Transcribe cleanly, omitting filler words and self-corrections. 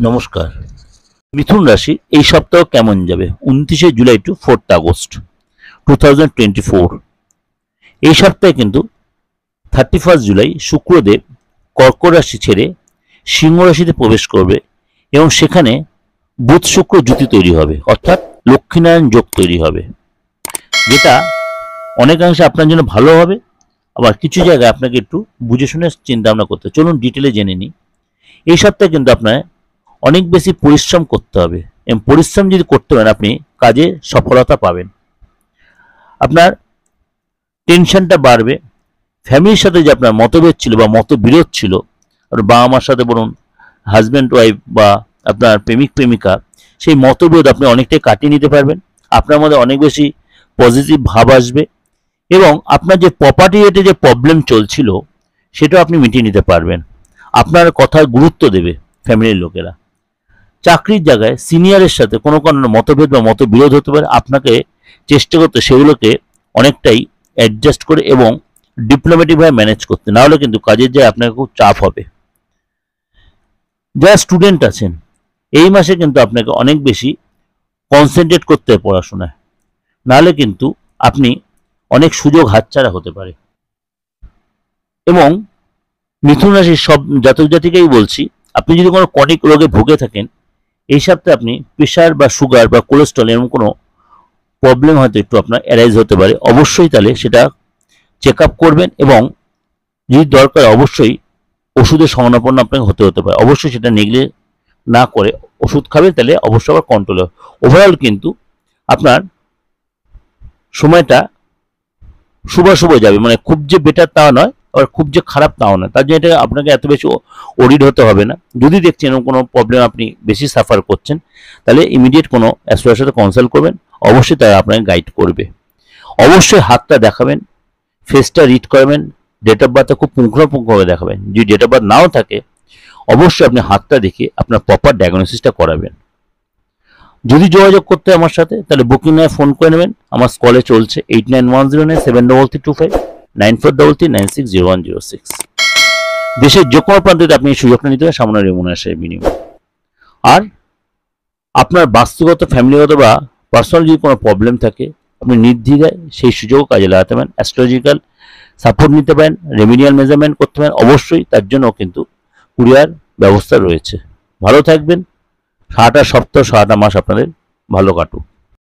নমস্কার। মিথুন রাশি এই সপ্তাহ কেমন যাবে? 29শে জুলাই টু 4th আগস্ট 2024। এই সপ্তাহে কিন্তু 31 জুলাই শুক্রদেব কর্কট রাশি ছেড়ে সিংহ রাশিতে প্রবেশ করবে এবং সেখানে বুধ শুক্র জুতি তৈরি হবে, অর্থাৎ লক্ষ্মীনারায়ণ যোগ তৈরি হবে, যেটা অনেকাংশে আপনার জন্য ভালো হবে। আবার কিছু জায়গায় আপনাকে একটু বুঝে শুনে চিন্তা ভাবনা করতে। চলুন ডিটেলে জেনে নিই। এই সপ্তাহে কিন্তু আপনার অনেক বেশি পরিশ্রম করতে হবে এবং পরিশ্রম যদি করতে পারেন আপনি কাজে সফলতা পাবেন। আপনার টেনশনটা বাড়বে। ফ্যামিলির সাথে যে আপনার মতভেদ ছিল বা মতবিরোধ ছিল, আর বাবা মার সাথে বলুন, হাজব্যান্ড ওয়াইফ বা আপনার প্রেমিক প্রেমিকা, সেই মতবিরোধ আপনি অনেকটাই কাটিয়ে নিতে পারবেন। আপনার মধ্যে অনেক বেশি পজিটিভ ভাব আসবে এবং আপনার যে প্রপার্টি রেটে যে প্রবলেম চলছিল সেটাও আপনি মিটিয়ে নিতে পারবেন। আপনার কথার গুরুত্ব দেবে ফ্যামিলির লোকেরা। চাকরির জায়গায় সিনিয়রের সাথে কোনো কারণে মতভেদ বা মতবিরোধ হতে পারে, আপনাকে চেষ্টা করতে সেগুলোকে অনেকটাই অ্যাডজাস্ট করে এবং ডিপ্লোম্যাটিকভাবে ম্যানেজ করতে, না হলে কিন্তু কাজের জায়গায় আপনাকে খুব চাপ হবে। যারা স্টুডেন্ট আছেন এই মাসে কিন্তু আপনাকে অনেক বেশি কনসেন্ট্রেট করতে হবে পড়াশোনায়, নাহলে কিন্তু আপনি অনেক সুযোগ হাতছাড়া হতে পারে। এবং মিথুন রাশির সব জাতক জাতিকেই বলছি, আপনি যদি কোনো ক্রনিক রোগে ভুগে থাকেন এই সপ্তাহে আপনি প্রেশার বা সুগার বা কোলেস্ট্রল এরকম কোনো প্রবলেম হয়তো একটু আপনার অ্যারাইজ হতে পারে। অবশ্যই তাহলে সেটা চেক আপ করবেন এবং যদি দরকার অবশ্যই ওষুধের শরণাপন্ন আপনাকে হতে পারে। অবশ্যই সেটা নেগলেক্ট না করে ওষুধ খাবেন, তাহলে অবশ্যই আবার কন্ট্রোল হবে। ওভারঅল কিন্তু আপনার সময়টা শুভ যাবে, মানে খুব যে বেটার তাও নয়, আবার খুব যে খারাপ তাও নয়। তার জন্য এটা আপনাকে এত বেশি ওরিড হতে হবে না। যদি দেখছেন এরকম কোনো প্রবলেম আপনি বেশি সাফার করছেন, তাহলে ইমিডিয়েট কোনো অ্যাস্ট্রোলজারের সাথে কনসাল্ট করবেন। অবশ্যই তারা আপনাকে গাইড করবে। অবশ্যই হাতটা দেখাবেন, ফেসটা রিড করবেন, ডেট অফ বার্থটা খুব পুঙ্খানুপুঙ্খভাবে দেখাবেন। যদি ডেট অফ বার্থ নাও থাকে অবশ্যই আপনি হাতটা দেখে আপনার প্রপার ডায়াগনোসিসটা করাবেন। যদি যোগাযোগ করতে হয় আমার সাথে, তাহলে বুকিং নিয়ে ফোন করে নেবেন। আমার কলে চলছে 8910973325 9433960106। দেশের যে কোনো প্রান্তে আপনি এই সুযোগটা নিতে হবে সামান্য রেমুনারেশনের বিনিময়ে। আর আপনার বাস্তুগত, ফ্যামিলিগত বা পার্সোনাল যদি কোনো প্রবলেম থাকে আপনি নির্দ্বিধায় সেই সুযোগও কাজে লাগাতে পারেন। অ্যাস্ট্রোলজিক্যাল সাপোর্ট নিতে পারেন, রেমিডিয়াল মেজারমেন্ট করতে পারেন। অবশ্যই তার জন্য কিন্তু কুরিয়ার ব্যবস্থা রয়েছে। ভালো থাকবেন। সারাটা সপ্তাহ সারাটা মাস আপনাদের ভালো কাটুক।